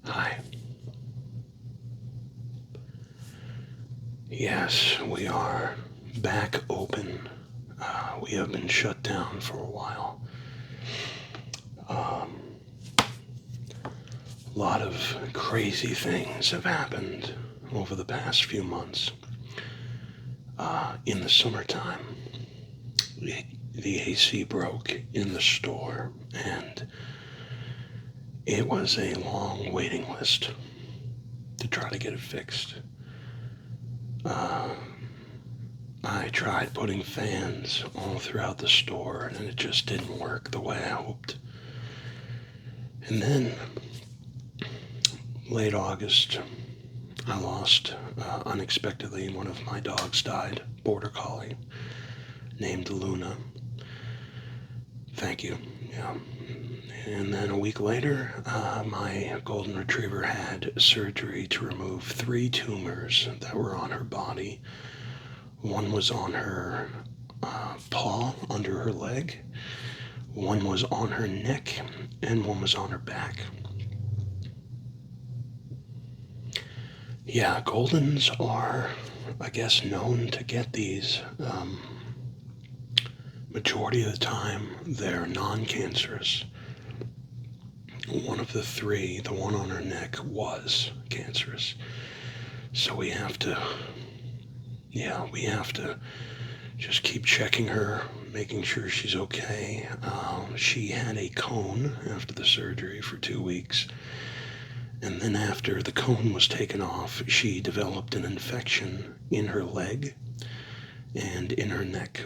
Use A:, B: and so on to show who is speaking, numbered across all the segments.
A: Hi. Yes, we are back open. We have been shut down for a while. A lot of crazy things have happened over the past few months. In the summertime, the AC broke in the store, and it was a long waiting list to try to get it fixed. I tried putting fans all throughout the store, and it just didn't work the way I hoped. And then, late August, I lost unexpectedly. One of my dogs died, border collie, named Luna. Thank you. Yeah. And then a week later, my golden retriever had surgery to remove 3 tumors that were on her body. One was on her paw under her leg, one was on her neck, and one was on her back. Yeah, Goldens are, I guess, known to get these. Majority of the time, they're non-cancerous. One of the 3, the one on her neck, was cancerous. So we have to just keep checking her, making sure she's okay. She had a cone after the surgery for 2 weeks. And then after the cone was taken off, she developed an infection in her leg and in her neck.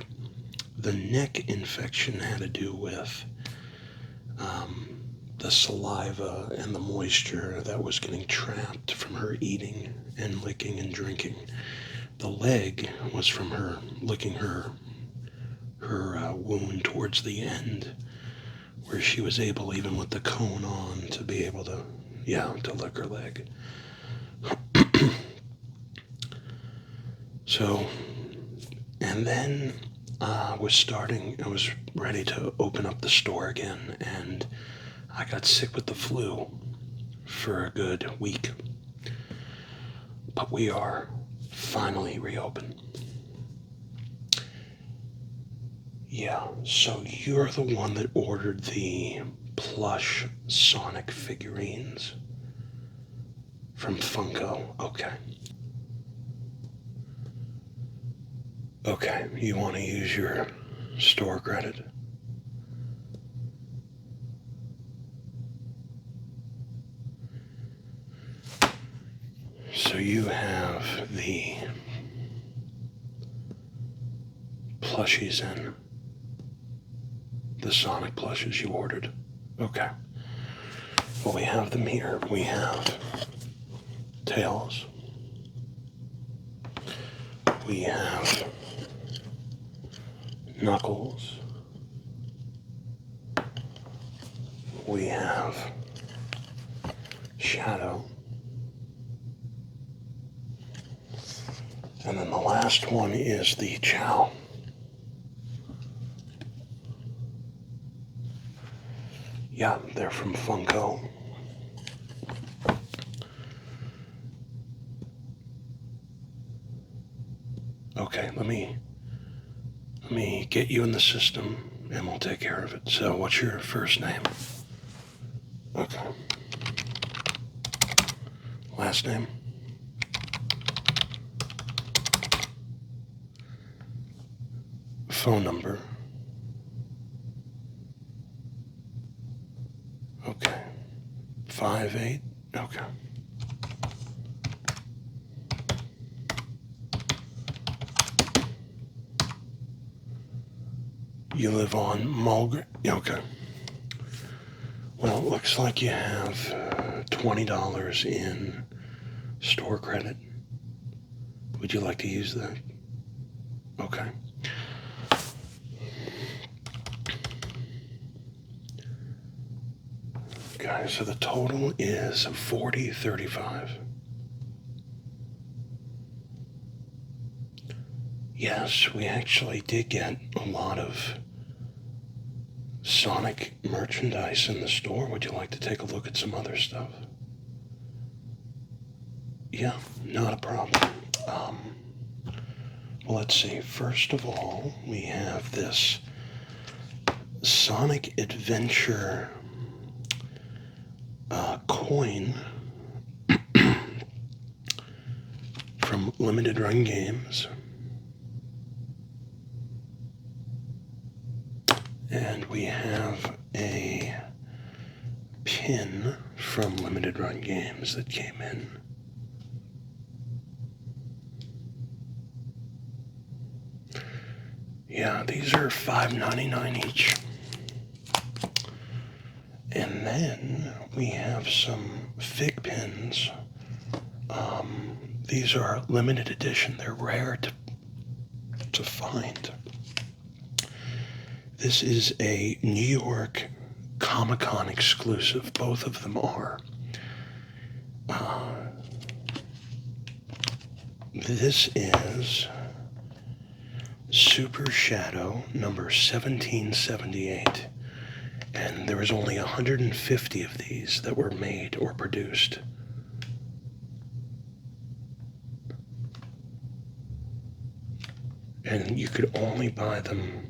A: The neck infection had to do with the saliva and the moisture that was getting trapped from her eating and licking and drinking. The leg was from her licking her wound towards the end, where she was able, even with the cone on, to be able to lick her leg. So, and then I was ready to open up the store again, and I got sick with the flu for a good week. But we are finally reopened. Yeah, so you're the one that ordered the plush Sonic figurines from Funko. Okay, you want to use your store credit? So you have the plushies in, the Sonic plushes you ordered. Okay. Well, we have them here. We have Tails. We have Knuckles. We have Shadow. And then the last one is the Chow. Yeah, they're from Funko. Okay, let me get you in the system and we'll take care of it. So what's your first name? Okay. Last name? Phone number? Okay. 58? Okay. You live on Mulgrew? Okay. Well, it looks like you have $20 in store credit. Would you like to use that? Okay. Okay, so the total is $40.35. Yes, we actually did get a lot of Sonic merchandise in the store. Would you like to take a look at some other stuff? Yeah, not a problem. Well, let's see. First of all, we have this Sonic Adventure coin from Limited Run Games. And we have a pin from Limited Run Games that came in. Yeah, these are $5.99 each. And then we have some fig pins. These are limited edition. They're rare to find. This is a New York Comic-Con exclusive. Both of them are. This is Super Shadow number 1778. And there was only 150 of these that were made or produced. And you could only buy them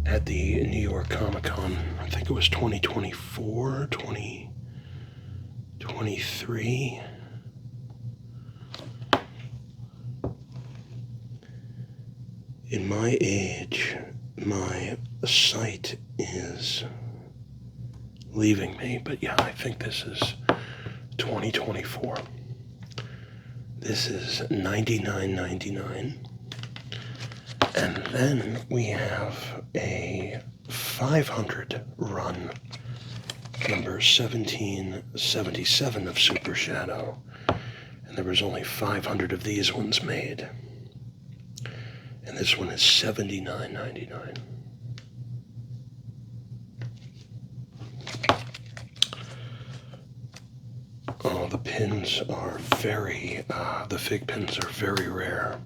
A: at the New York Comic Con. I think it was 2024, 2023. In my age, my sight is leaving me, but yeah, I think this is 2024. This is $99.99. And then we have a 500 run, number 1777 of Super Shadow. And there was only 500 of these ones made. And this one is $79.99. Oh, the pins are the fig pins are very rare.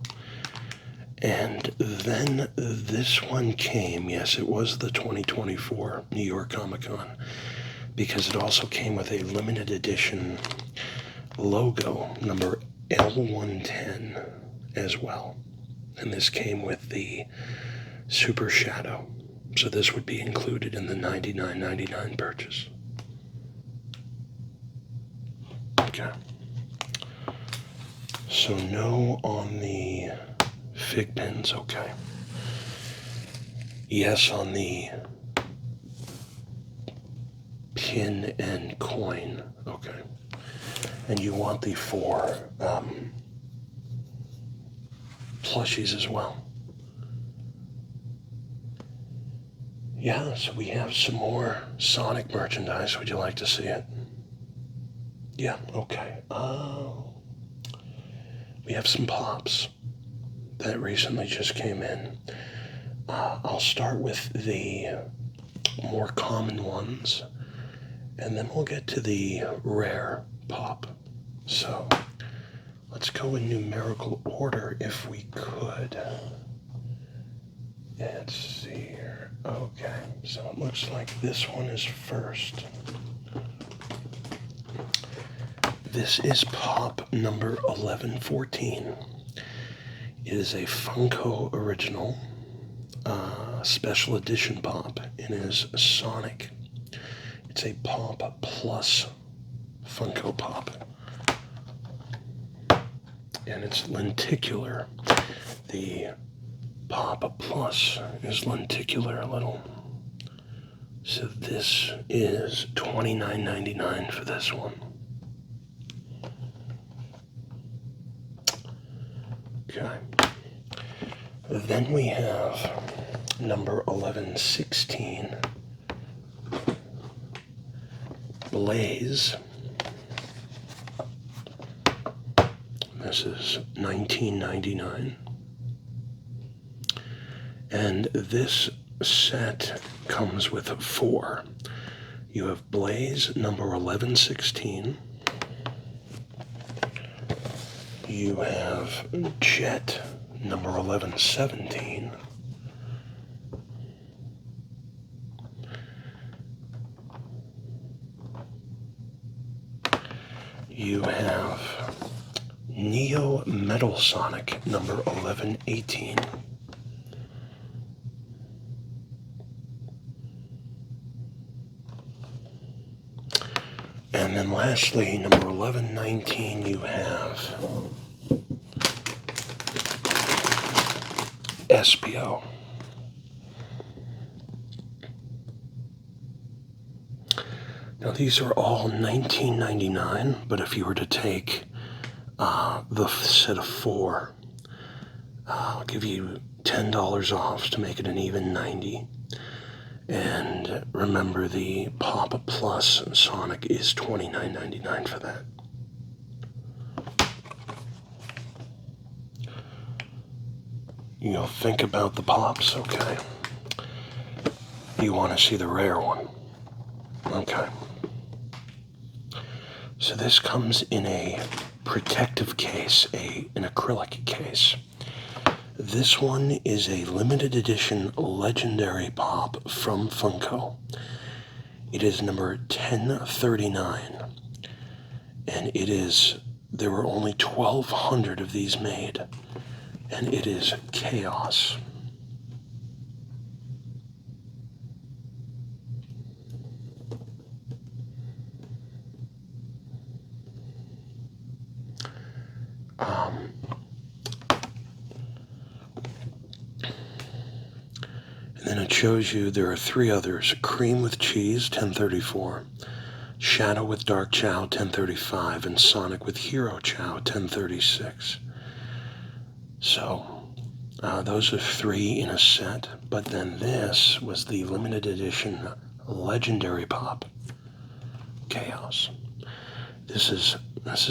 A: And then this one came, yes, it was the 2024 New York Comic Con, because it also came with a limited edition logo, number L110 as well. And this came with the Super Shadow. So this would be included in the $99.99 purchase. Okay. So no on the fig pins, okay. Yes on the pin and coin, okay. And you want the 4 plushies as well. Yeah, so we have some more Sonic merchandise. Would you like to see it? Yeah, okay. We have some pops that recently just came in. I'll start with the more common ones, and then we'll get to the rare pop. So let's go in numerical order if we could. Let's see here. Okay, so it looks like this one is first. This is pop number 1114. It is a Funko original special edition pop. It is Sonic. It's a Pop Plus Funko Pop. And it's lenticular. The Pop Plus is lenticular a little. So this is $29.99 for this one. Okay. Then we have number 1116, Blaze. This is $19.99. And this set comes with 4. You have Blaze number 1116. You have Jet number 1117. You have Neo Metal Sonic number 1118. And then lastly, number 1119, you have Espio. Now these are all $19.99, but if you were to take the set of 4, I'll give you $10 off to make it an even 90. And remember, the Pop Plus Sonic is $29.99 for that. You'll think about the Pops, okay? You want to see the rare one. Okay. So this comes in a protective case, an acrylic case. This one is a limited edition legendary Pop from Funko. It is number 1039. And there were only 1,200 of these made. And it is Chaos. And then it shows you there are 3 others. Cream with Cheese, 1034. Shadow with Dark Chow, 1035. And Sonic with Hero Chow, 1036. So, those are 3 in a set. But then this was the limited edition legendary Pop. Chaos. This is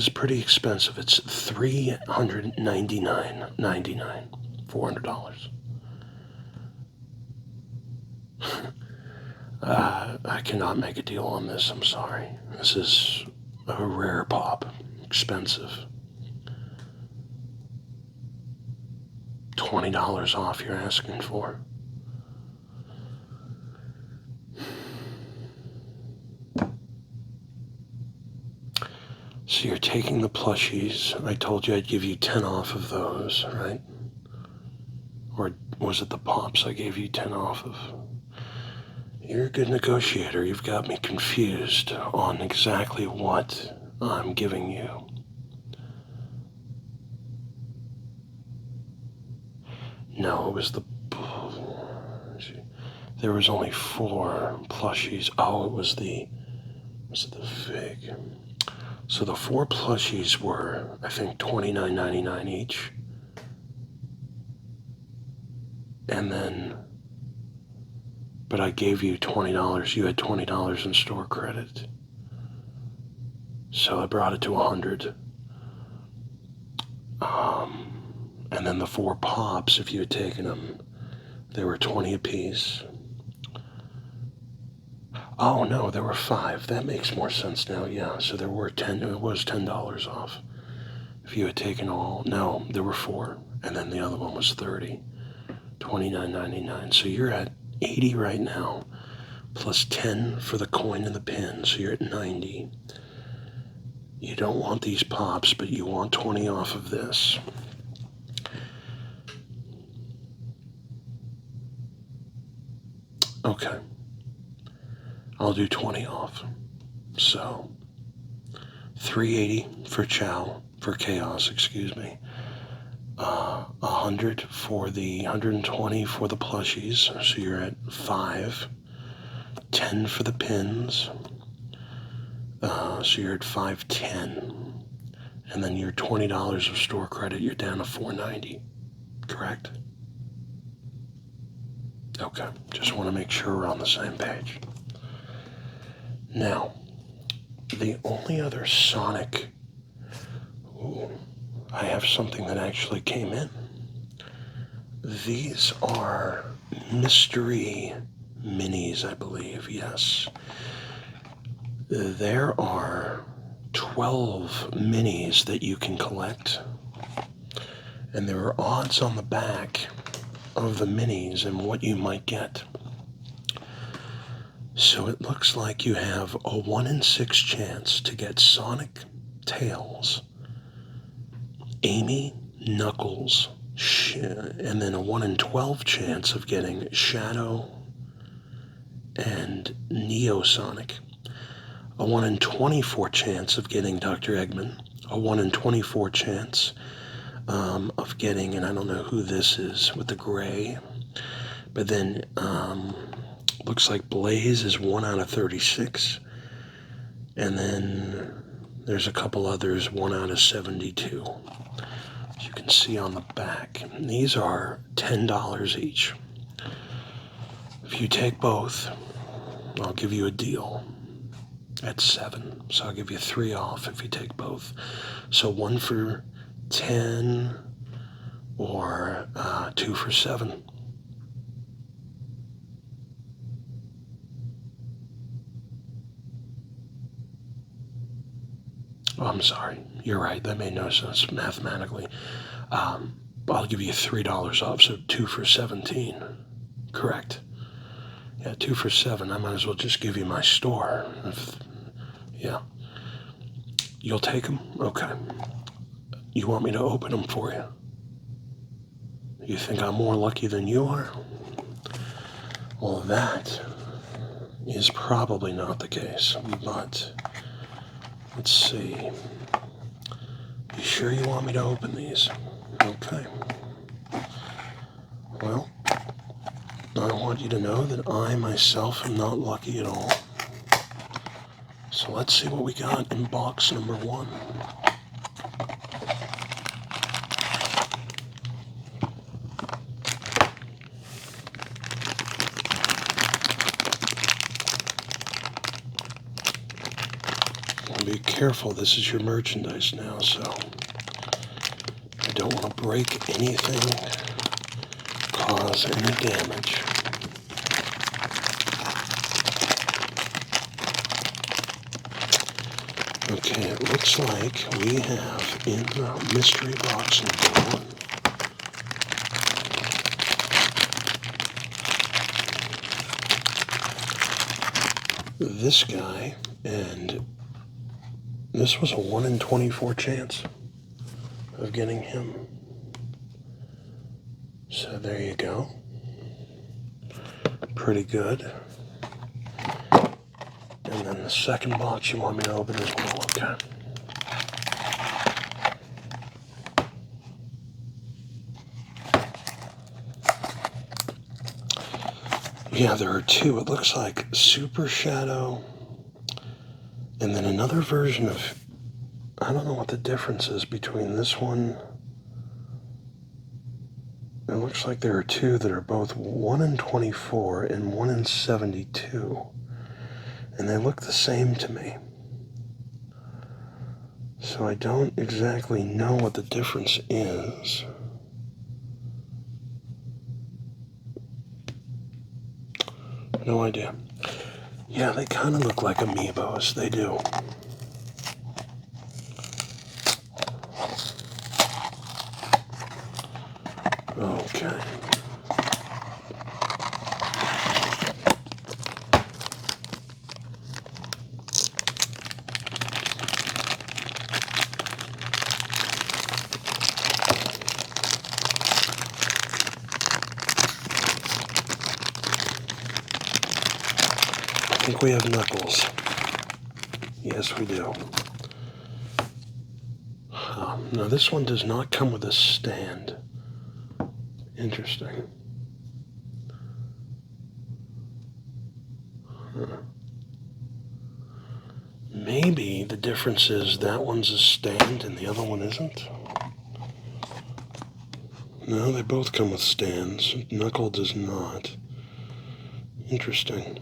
A: pretty expensive. It's $399.99. $400. I cannot make a deal on this, I'm sorry. This is a rare Pop. Expensive. $20 off you're asking for. So you're taking the plushies. I told you I'd give you 10 off of those, right? Or was it the Pops I gave you 10 off of? You're a good negotiator. You've got me confused on exactly what I'm giving you. No, it was there was only 4 plushies. Oh, it was the Fig. So the 4 plushies were, I think, $29.99 each. And then, but I gave you $20. You had $20 in store credit. So I brought it to $100. And then the 4 Pops, if you had taken them, they were $20 apiece. Oh no, there were 5. That makes more sense now. Yeah, so there were 10. It was $10 off. If you had taken all, no, there were 4, and then the other one was 30, $29.99. So you're at 80 right now, plus 10 for the coin and the pin. So you're at 90. You don't want these Pops, but you want 20 off of this. Okay. I'll do 20 off. So, $380 for Chaos, excuse me. 120 for the plushies, so you're at 5. 10 for the pins, so you're at 510. And then your $20 of store credit, you're down to $490. Correct? Okay, just want to make sure we're on the same page. Now, the only other Sonic... Ooh, I have something that actually came in. These are mystery minis, I believe, yes. There are 12 minis that you can collect. And there are odds on the back of the minis and what you might get. So it looks like you have a 1 in 6 chance to get Sonic, Tails, Amy, Knuckles, and then a 1 in 12 chance of getting Shadow and Neo Sonic. A 1 in 24 chance of getting Dr. Eggman. A 1 in 24 chance of getting, and I don't know who this is with the gray, but then looks like Blaze is 1 out of 36, and then there's a couple others, 1 out of 72. As you can see on the back, and these are $10 each. If you take both, I'll give you a deal at $7, so I'll give you 3 off if you take both. So 1 for 10 or 2 for 7. Oh, I'm sorry. You're right. That made no sense mathematically. I'll give you $3 off, so 2 for 17. Correct. Yeah, 2 for 7. I might as well just give you my store. Yeah. You'll take them? Okay. You want me to open them for you? You think I'm more lucky than you are? Well, that is probably not the case, but let's see. You sure you want me to open these? Okay. Well, I want you to know that I myself am not lucky at all. So let's see what we got in box number 1. Be careful, this is your merchandise now, so I don't want to break anything, cause any damage. Okay, it looks like we have in the mystery box number 1 this guy, and this was a 1 in 24 chance of getting him. So there you go. Pretty good. And then the second box you want me to open as well, okay? Yeah, there are 2. It looks like Super Shadow, and then another version of, I don't know what the difference is between this one. It looks like there are 2 that are both 1 in 24 and 1 in 72. And they look the same to me. So I don't exactly know what the difference is. No idea. Yeah, they kind of look like amiibos. They do. Okay. I think we have Knuckles. Yes, we do. Now, this one does not come with a stand. Interesting. Maybe the difference is that one's a stand and the other one isn't. No, they both come with stands. Knuckle does not. Interesting.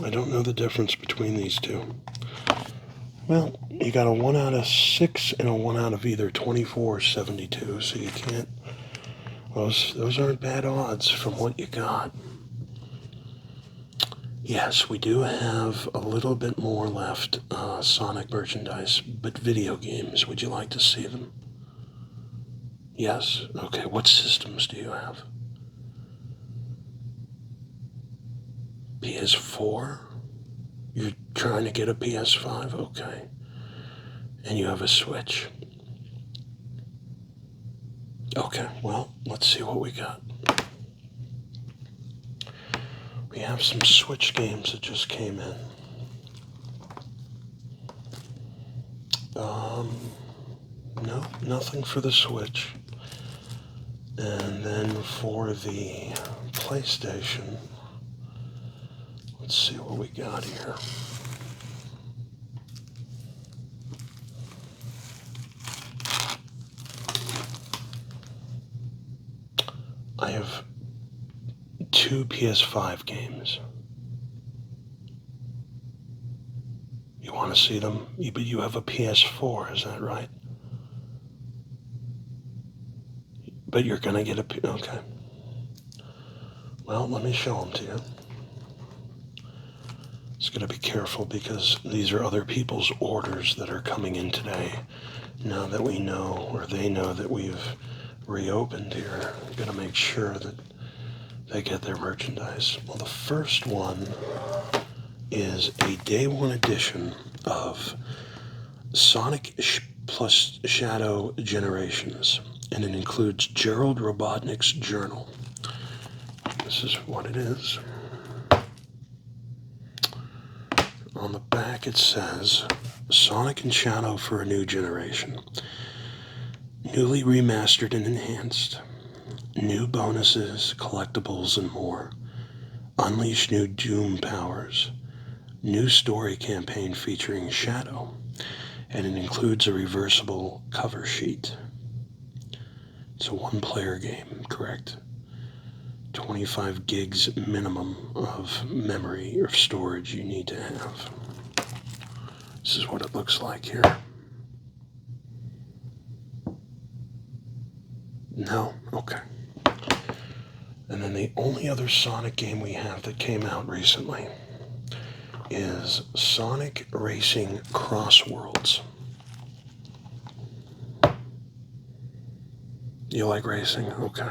A: I don't know the difference between these 2. Well, you got a 1 out of 6 and a 1 out of either 24 or 72, so you can't. Those aren't bad odds from what you got. Yes, we do have a little bit more left, Sonic merchandise, but video games. Would you like to see them? Yes? Okay, what systems do you have? PS4? You're trying to get a PS5? Okay. And you have a Switch. Okay, well, let's see what we got. We have some Switch games that just came in. No, nothing for the Switch. And then for the PlayStation, let's see what we got here. I have 2 PS5 games. You want to see them? But you have a PS4, is that right? But you're going to get a... Okay. Well, let me show them to you. Just got to be careful because these are other people's orders that are coming in today. Now that we know, or they know that we've reopened here, got to make sure that they get their merchandise. Well, the first one is a Day 1 edition of Sonic plus Shadow Generations, and it includes Gerald Robotnik's journal. This is what it is. On the back it says, Sonic and Shadow for a New Generation. Newly remastered and enhanced. New bonuses, collectibles, and more. Unleash new Doom powers. New story campaign featuring Shadow. And it includes a reversible cover sheet. It's a one-player game, correct? 25 gigs minimum of memory or storage you need to have. This is what it looks like here. No? Okay. And then the only other Sonic game we have that came out recently is Sonic Racing Crossworlds. You like racing? Okay.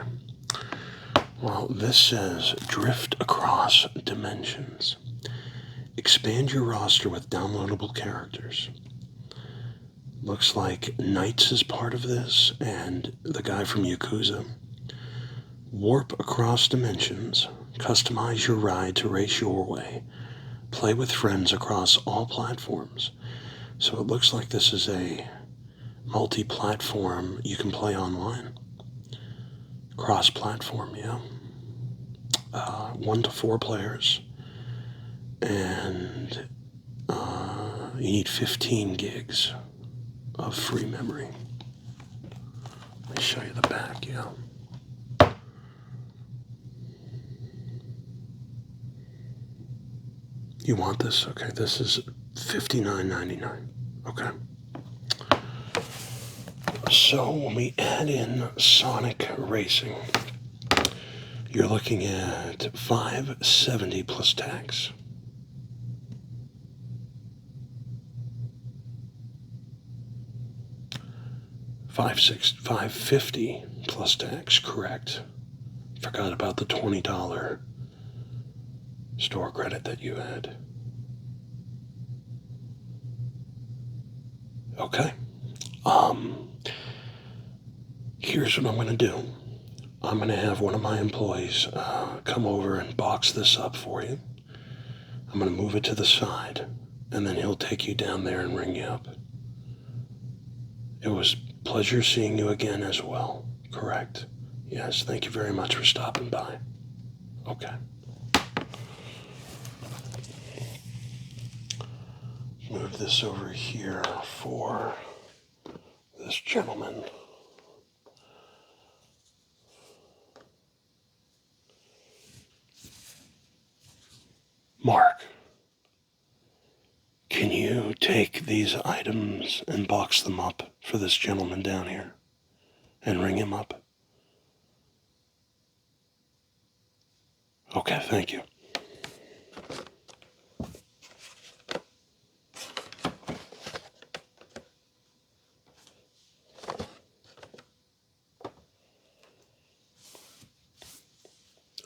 A: Well, this says drift across dimensions. Expand your roster with downloadable characters. Looks like Knights is part of this, and the guy from Yakuza. Warp across dimensions. Customize your ride to race your way. Play with friends across all platforms. So it looks like this is a multi-platform. You can play online. Cross-platform, yeah. 1 to 4 players. And you need 15 gigs of free memory. Let me show you the back, yeah. You want this? Okay, this is $59.99. Okay. So when we add in Sonic Racing, you're looking at $570 plus tax. $550 plus tax, correct. Forgot about the $20 store credit that you had. Okay. Here's what I'm going to do. I'm going to have one of my employees come over and box this up for you. I'm going to move it to the side, and then he'll take you down there and ring you up. It was a pleasure seeing you again as well, correct? Yes, thank you very much for stopping by. Okay. Move this over here for this gentleman. Mark, can you take these items and box them up for this gentleman down here and ring him up? Okay, thank you.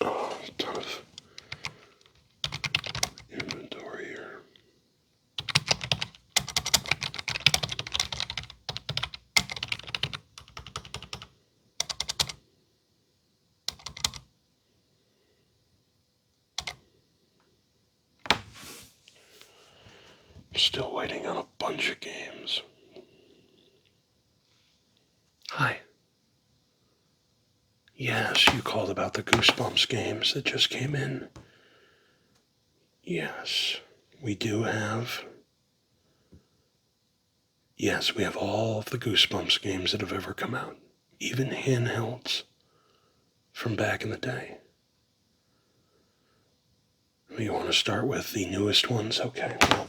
A: Oh, a ton of inventory here. still waiting on a bunch of games. Hi. Yes, you called about the Goosebumps games that just came in. Yes, we do have. Yes, we have all of the Goosebumps games that have ever come out, even handhelds from back in the day. You want to start with the newest ones? Okay, well,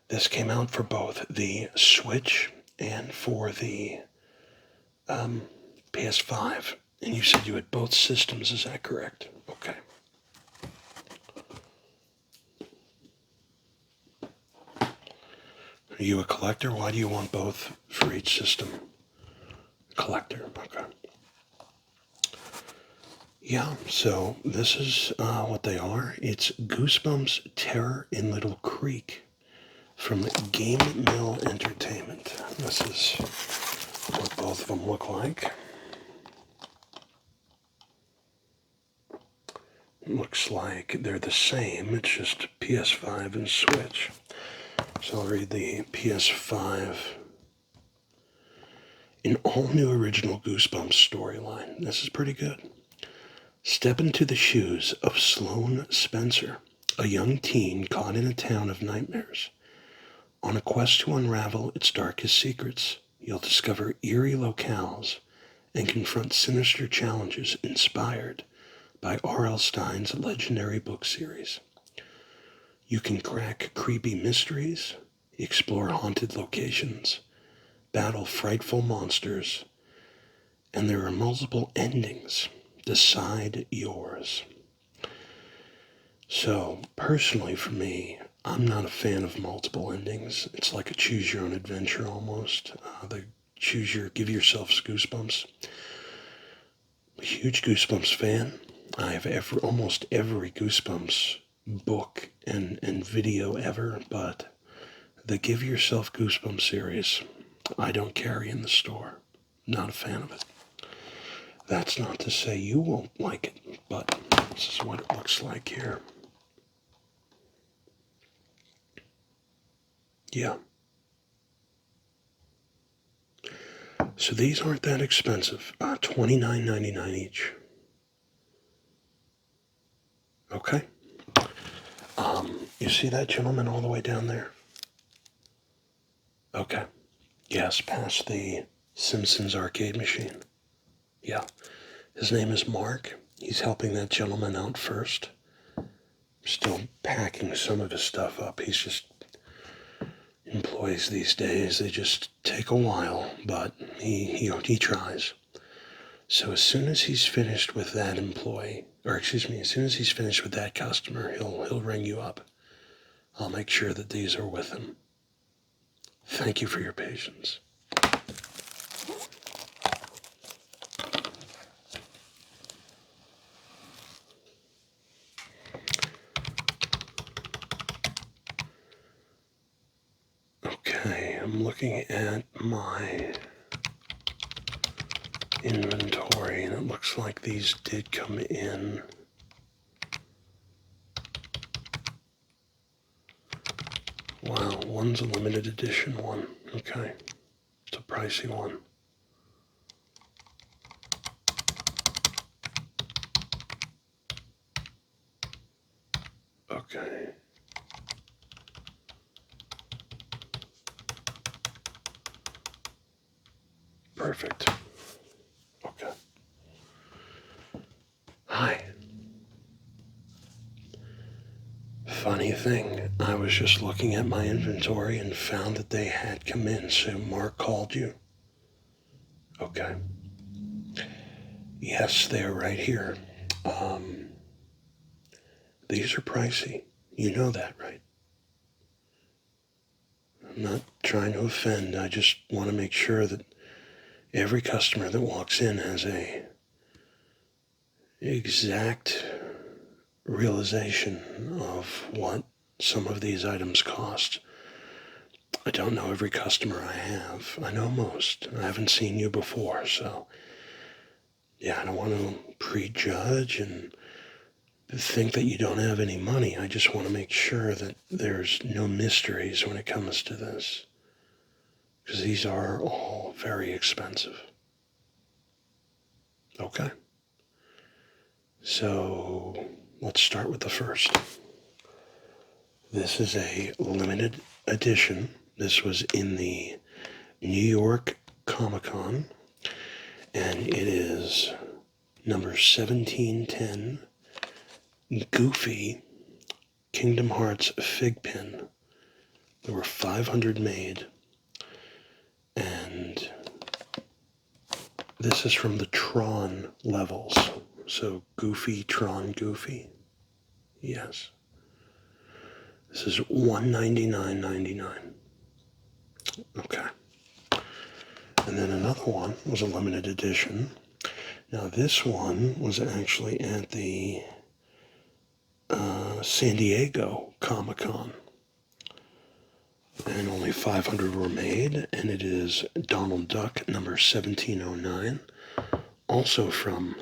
A: this came out for both the Switch and for the PS5. And you said you had both systems, is that correct? Okay. Are you a collector? Why do you want both for each system? Collector, okay. Yeah, so this is what they are. It's Goosebumps Terror in Little Creek from Game Mill Entertainment. This is what both of them look like. Looks like they're the same, it's just PS5 and Switch. So I'll read the PS5. An all-new original Goosebumps storyline. This is pretty good. Step into the shoes of Sloane Spencer, a young teen caught in a town of nightmares. On a quest to unravel its darkest secrets, you'll discover eerie locales and confront sinister challenges inspired by R.L. Stine's legendary book series. You can crack creepy mysteries, explore haunted locations, battle frightful monsters, and there are multiple endings. Decide yours. So, personally for me, I'm not a fan of multiple endings. It's like a choose your own adventure almost. Give yourself goosebumps. A huge Goosebumps fan. I have almost every Goosebumps book and video ever, but the Give Yourself Goosebumps series, I don't carry in the store. Not a fan of it. That's not to say you won't like it, but this is what it looks like here. Yeah. So these aren't that expensive. $29.99 each. Okay. You see that gentleman all the way down there? Okay. Yes, past the Simpsons arcade machine. Yeah. His name is Mark. He's helping that gentleman out first. Still packing some of his stuff up. He's just employees these days. They just take a while, but he tries. So as soon as he's finished with that employee, or excuse me, as soon as he's finished with that customer, he'll ring you up. I'll make sure that these are with him. Thank you for your patience. Okay, I'm looking at my inventory, and it looks like these did come in. Wow, one's a limited edition one. Okay, it's a pricey one. Okay. Perfect. Okay. Hi. Funny thing, I was just looking at my inventory and found that they had come in, so Mark called you. Okay. Yes, they're right here. These are pricey. You know that, right? I'm not trying to offend. I just want to make sure that every customer that walks in has a exact realization of what some of these items cost. I don't know every customer I have. I know most. I haven't seen you before, so yeah, I don't want to prejudge and think that you don't have any money. I just want to make sure that there's no mysteries when it comes to this, because these are all very expensive. Okay? So let's start with the first. This is a limited edition. This was in the New York Comic-Con, and it is number 1710, Goofy Kingdom Hearts Fig Pin. There were 500 made, and this is from the Tron levels. So Goofy, Tron, Goofy. Yes. This is $199.99. Okay. And then another one was a limited edition. Now this one was actually at the San Diego Comic-Con. And only 500 were made, and it is Donald Duck number 1709, also from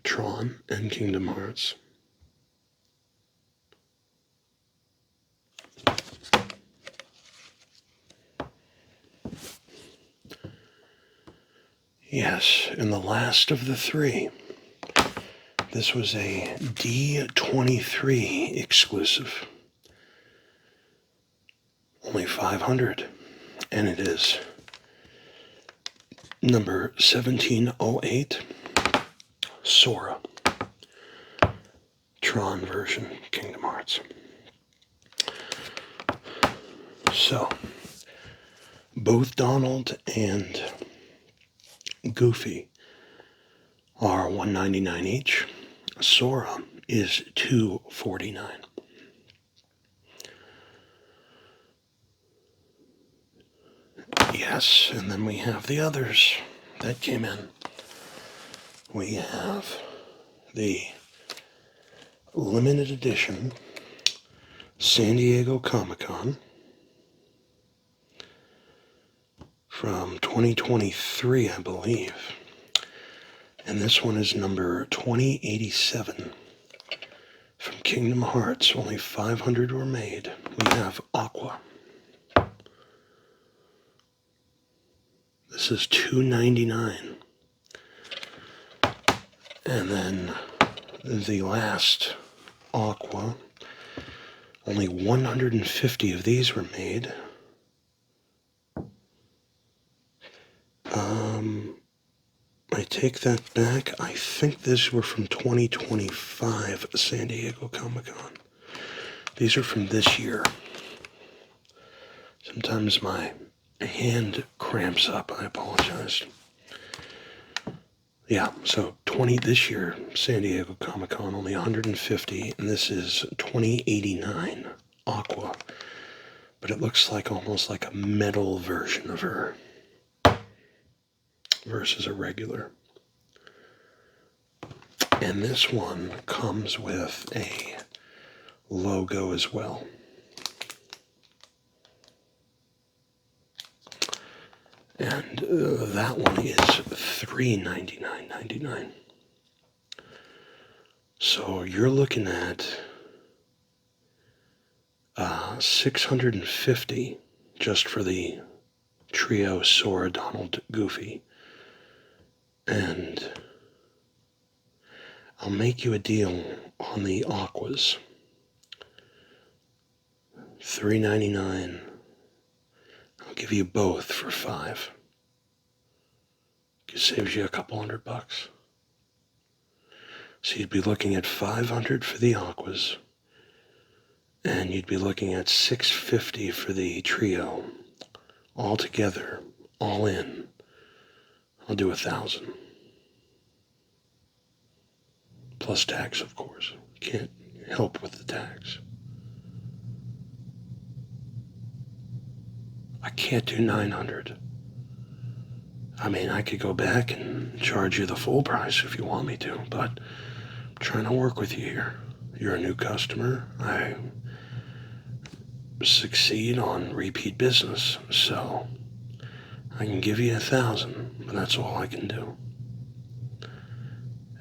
A: Tron and Kingdom Hearts. Yes, and the last of the three. This was a D23 exclusive. Only 500. And it is number 1708, Sora. Tron version, Kingdom Hearts. So, both Donald and Goofy are $199 each. Sora is $249. Yes, and then we have the others that came in. We have the limited edition San Diego Comic-Con from 2023, I believe. And this one is number 2087 from Kingdom Hearts. Only 500 were made. We have Aqua. This is $299. And then the last Aqua, only 150 of these were made. I take that back. I think these were from 2025 San Diego Comic-Con. These are from this year. Sometimes my hand cramps up. I apologize. Yeah, so this year, San Diego Comic-Con, only 150, and this is 2089 Aqua. But it looks like almost like a metal version of her versus a regular. And this one comes with a logo as well. And that one is $399.99. So you're looking at $650 just for the trio Sora, Donald, Goofy. And I'll make you a deal on the Aquas. $399. I'll give you both for $5. It saves you a couple $100. So you'd be looking at $500 for the Aquas, and you'd be looking at $650 for the trio. All together, all in, I'll do $1,000. Plus tax, of course. Can't help with the tax. I can't do $900. I mean, I could go back and charge you the full price if you want me to, but I'm trying to work with you here. You're a new customer. I succeed on repeat business, so I can give you $1,000, but that's all I can do.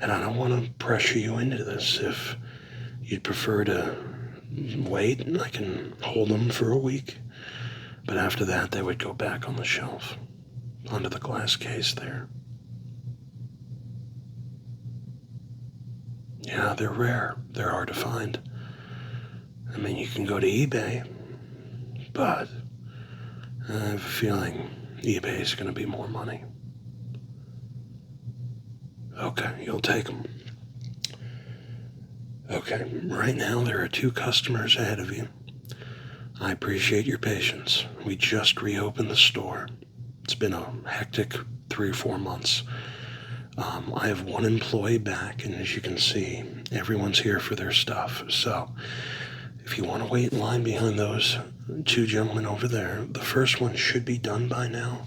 A: And I don't want to pressure you into this. If you'd prefer to wait, I can hold them for a week. But after that, they would go back on the shelf, onto the glass case there. Yeah, they're rare. They're hard to find. I mean, you can go to eBay, but I have a feeling eBay is going to be more money. Okay, you'll take them. Okay, right now there are 2 customers ahead of you. I appreciate your patience. We just reopened the store. It's been a hectic 3 or 4 months. I have 1 employee back, and as you can see, everyone's here for their stuff. So, if you want to wait in line behind those 2 gentlemen over there, the first one should be done by now.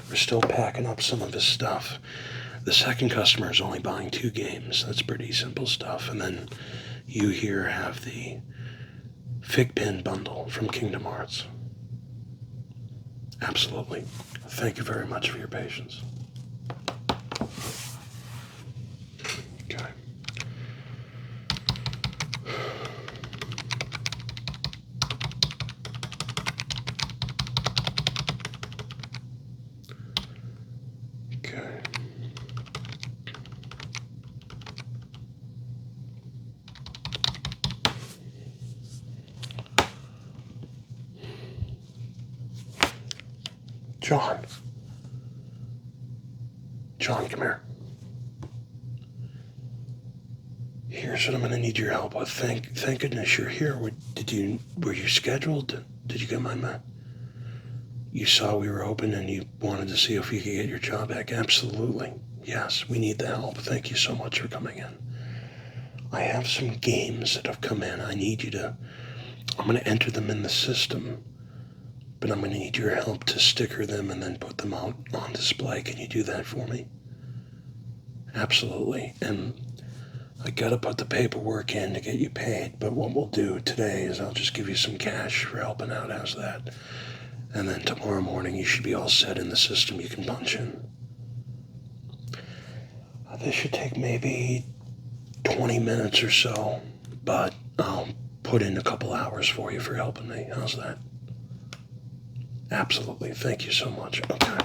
A: We're still packing up some of his stuff. The second customer is only buying 2 games. That's pretty simple stuff. And then you here have the Fig Pin bundle from Kingdom Hearts. Absolutely. Thank you very much for your patience. Okay. Okay. John. John, come here. Here's what I'm going to need your help with. Thank goodness you're here. Were you scheduled? Did you get my mail? You saw we were open and you wanted to see if you could get your job back. Absolutely. Yes, we need the help. Thank you so much for coming in. I have some games that have come in. I'm going to enter them in the system, but I'm going to need your help to sticker them and then put them out on display. Can you do that for me? Absolutely. And I got to put the paperwork in to get you paid, but what we'll do today is I'll just give you some cash for helping out. How's that? And then tomorrow morning you should be all set in the system. You can punch in. This should take maybe 20 minutes or so, but I'll put in a couple hours for you for helping me. How's that? Absolutely. Thank you so much. Okay.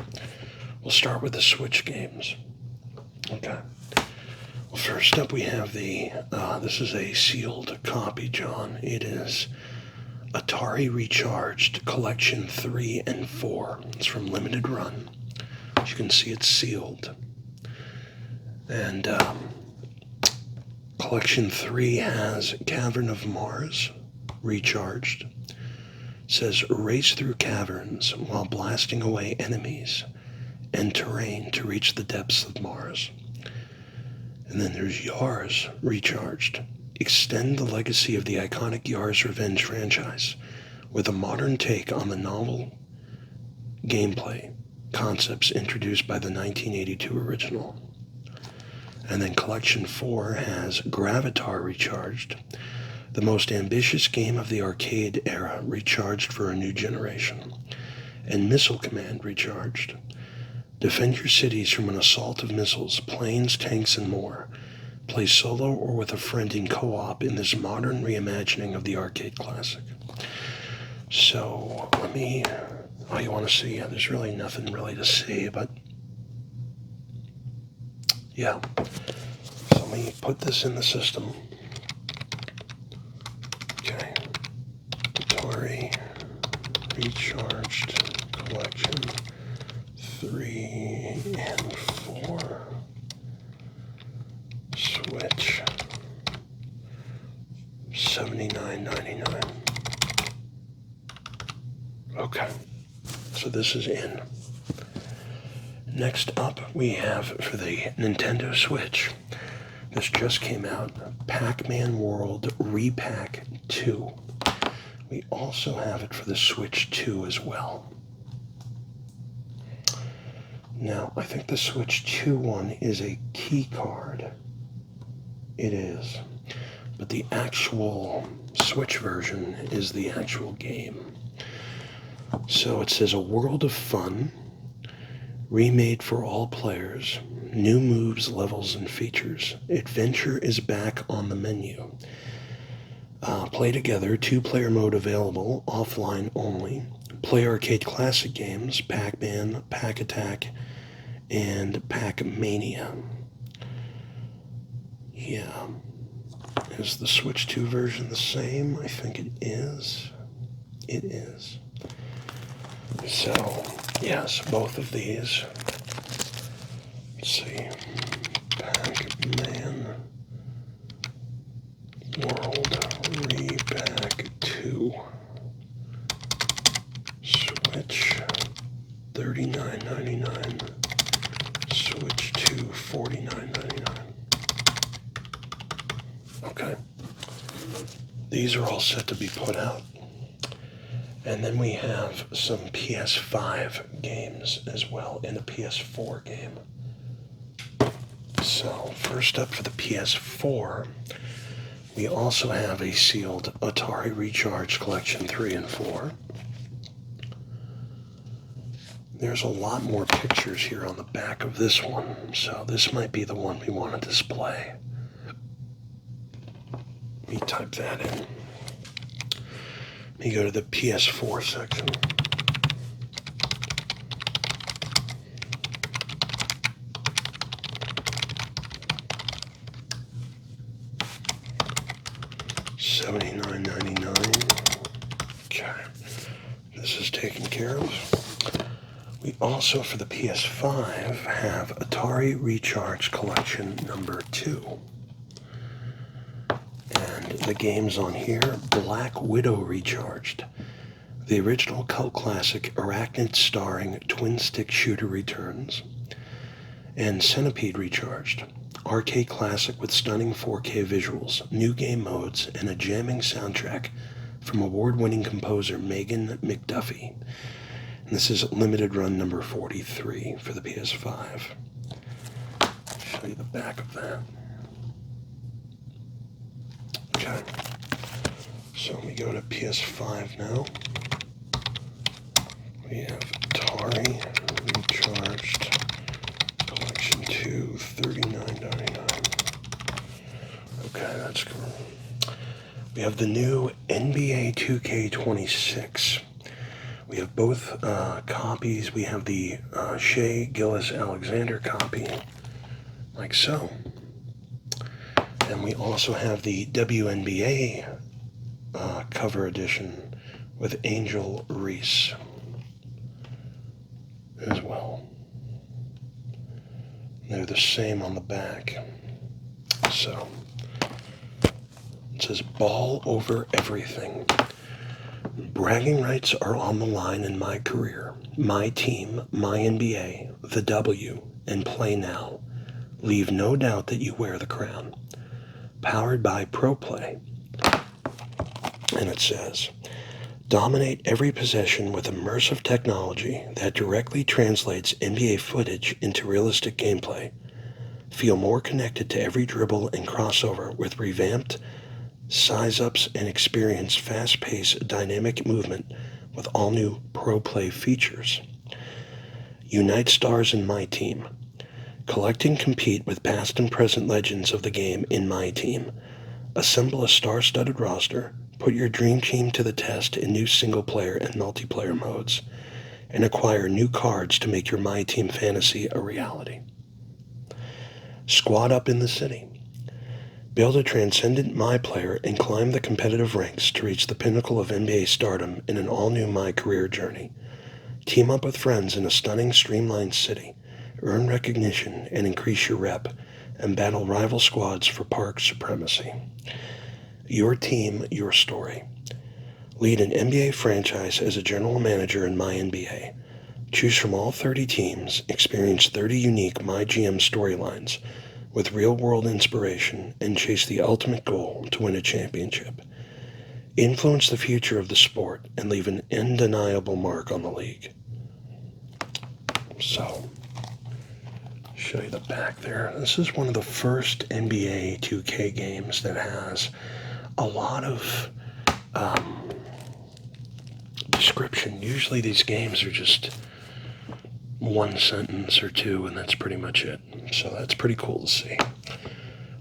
A: We'll start with the Switch games. Okay. Well, first up we have this is a sealed copy, John. It is Atari Recharged Collection 3 and 4. It's from Limited Run. As you can see, it's sealed. And Collection 3 has Cavern of Mars Recharged. It says race through caverns while blasting away enemies and terrain to reach the depths of Mars. And then there's Yars Recharged. Extend the legacy of the iconic Yars Revenge franchise with a modern take on the novel gameplay concepts introduced by the 1982 original. And then Collection 4 has Gravitar Recharged, the most ambitious game of the arcade era, recharged for a new generation. And Missile Command Recharged. Defend your cities from an assault of missiles, planes, tanks, and more. Play solo or with a friend in co-op in this modern reimagining of the arcade classic. So, oh, you want to see? Yeah, there's really nothing really to see, but yeah. So let me put this in the system. Okay. Atari Recharged Collection 3 and 4. Switch. $79.99. Okay. So this is in. Next up, we have for the Nintendo Switch. This just came out, Pac-Man World Repack 2. We also have it for the Switch 2 as well. Now, I think the Switch 2 one is a key card. It is. But the actual Switch version is the actual game. So it says a world of fun, remade for all players, New moves, levels, and features. Adventure is back on the menu. Play together, 2-player mode available, offline only. Play arcade classic games, Pac-Man, Pac-Attack, and Pac-Mania. Yeah. Is the Switch 2 version the same? I think it is. It is. So, yes, both of these. Let's see. Pac-Man World Repack 2. Switch $39.99. Switch 2 $49.99. Okay. These are all set to be put out. And then we have some PS5 games as well, and a PS4 game. So, first up for the PS4, we also have a sealed Atari Recharge Collection 3 and 4. There's a lot more pictures here on the back of this one, so this might be the one we want to display. Let me type that in. Let me go to the PS4 section. $79.99. Okay, this is taken care of. We also, for the PS5, have Atari Recharge Collection number 2. And the games on here, Black Widow Recharged. The original cult classic Arachnid starring twin-stick shooter returns. And Centipede Recharged. Arcade classic with stunning 4K visuals, new game modes, and a jamming soundtrack from award-winning composer Megan McDuffie. And this is limited run number 43 for the PS5. I'll show you the back of that. Okay. So we go to PS5 now. We have Atari Recharged Collection 2, $39.99. Okay, that's cool. We have the new NBA 2K26. We have both copies. We have the Shea Gilgeous-Alexander copy, like so. And we also have the WNBA cover edition with Angel Reese as well. They're the same on the back. So, it says ball over everything. Bragging rights are on the line in my career. My team, my NBA, the W, and play now. Leave no doubt that you wear the crown. Powered by ProPlay. And it says, dominate every possession with immersive technology that directly translates NBA footage into realistic gameplay. Feel more connected to every dribble and crossover with revamped size-ups and experience fast-paced dynamic movement with all-new ProPlay features. Unite stars in my team. Collect and compete with past and present legends of the game in my team. Assemble a star-studded roster, put your dream team to the test in new single-player and multiplayer modes, and acquire new cards to make your My Team fantasy a reality. Squad up in the city. Build a transcendent My player and climb the competitive ranks to reach the pinnacle of NBA stardom in an all-new My career journey. Team up with friends in a stunning, streamlined city. Earn recognition and increase your rep, and battle rival squads for park supremacy. Your team, your story. Lead an NBA franchise as a general manager in My NBA. Choose from all 30 teams, experience 30 unique My GM storylines with real-world inspiration, and chase the ultimate goal to win a championship. Influence the future of the sport and leave an undeniable mark on the league. So, show you the back there. This is one of the first NBA 2K games that has a lot of description. Usually these games are just one sentence or two, and that's pretty much it. So that's pretty cool to see.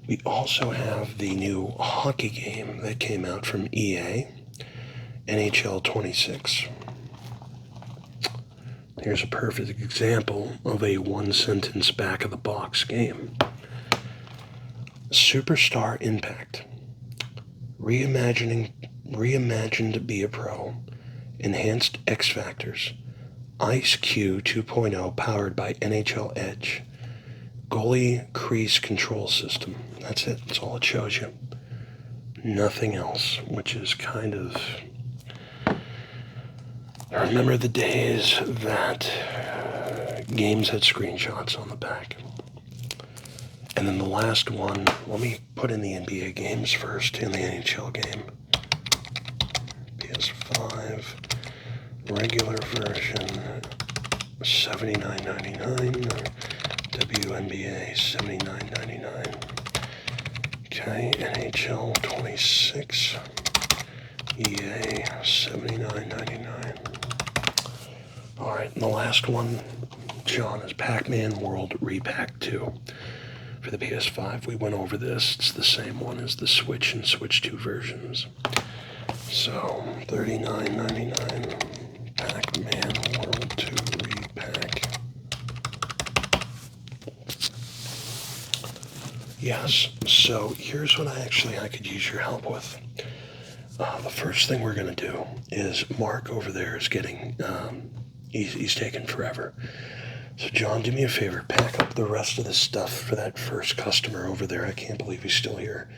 A: We also have the new hockey game that came out from EA, NHL 26. Here's a perfect example of a one-sentence back-of-the-box game. Superstar Impact. Reimagined Be a Pro. Enhanced X Factors. Ice Q 2.0 powered by NHL Edge. Goalie crease control system. That's it. That's all it shows you. Nothing else, which is kind of... I remember the days that games had screenshots on the back. And then the last one, let me put in the NBA games first, in the NHL game. PS5, regular version, $79.99. WNBA, $79.99. Okay, NHL 26. EA, $79.99. Alright, and the last one, John, is Pac-Man World Repack 2. For the PS5, we went over this. It's the same one as the Switch and Switch 2 versions. So, $39.99. Pac-Man World 2 Repack. Yes, so here's what I could use your help with. The first thing we're going to do is Mark over there is getting, he's taking forever. So John, do me a favor, pack up the rest of the stuff for that first customer over there. I can't believe he's still here.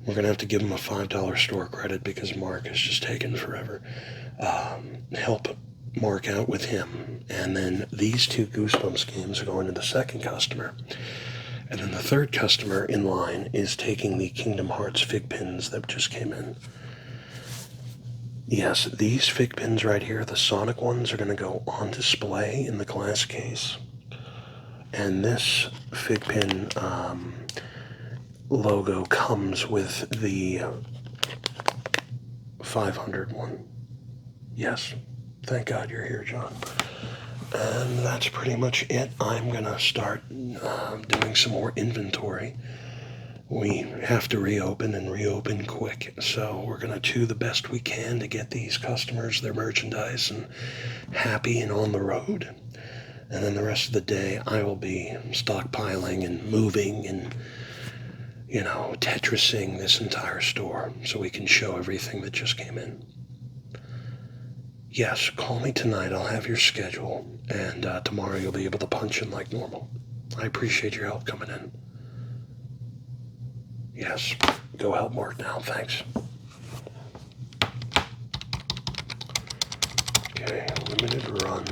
A: We're going to have to give him a $5 store credit because Mark is just taking forever. Help Mark out with him. And then these two Goosebumps games are going to the second customer. And then the third customer in line is taking the Kingdom Hearts fig pins that just came in. Yes, these fig pins right here, the Sonic ones, are going to go on display in the glass case. And this fig pin logo comes with the 500 one. Yes, thank God you're here, John. And that's pretty much it. I'm going to start doing some more inventory. We have to reopen quick. So we're going to do the best we can to get these customers their merchandise and happy and on the road. And then the rest of the day, I will be stockpiling and moving and, Tetrising this entire store so we can show everything that just came in. Yes, call me tonight. I'll have your schedule. And tomorrow you'll be able to punch in like normal. I appreciate your help coming in. Yes, go help Mark now. Thanks. Okay, limited run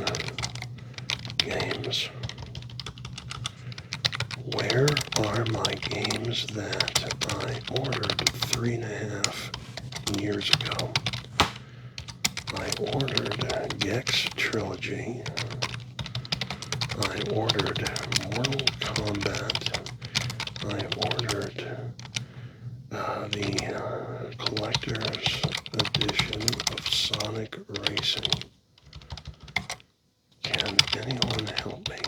A: games. Where are my games that I ordered 3.5 years ago? I ordered Gex Trilogy. I ordered Mortal Kombat. I ordered the collector's edition of Sonic Racing. Can anyone help me?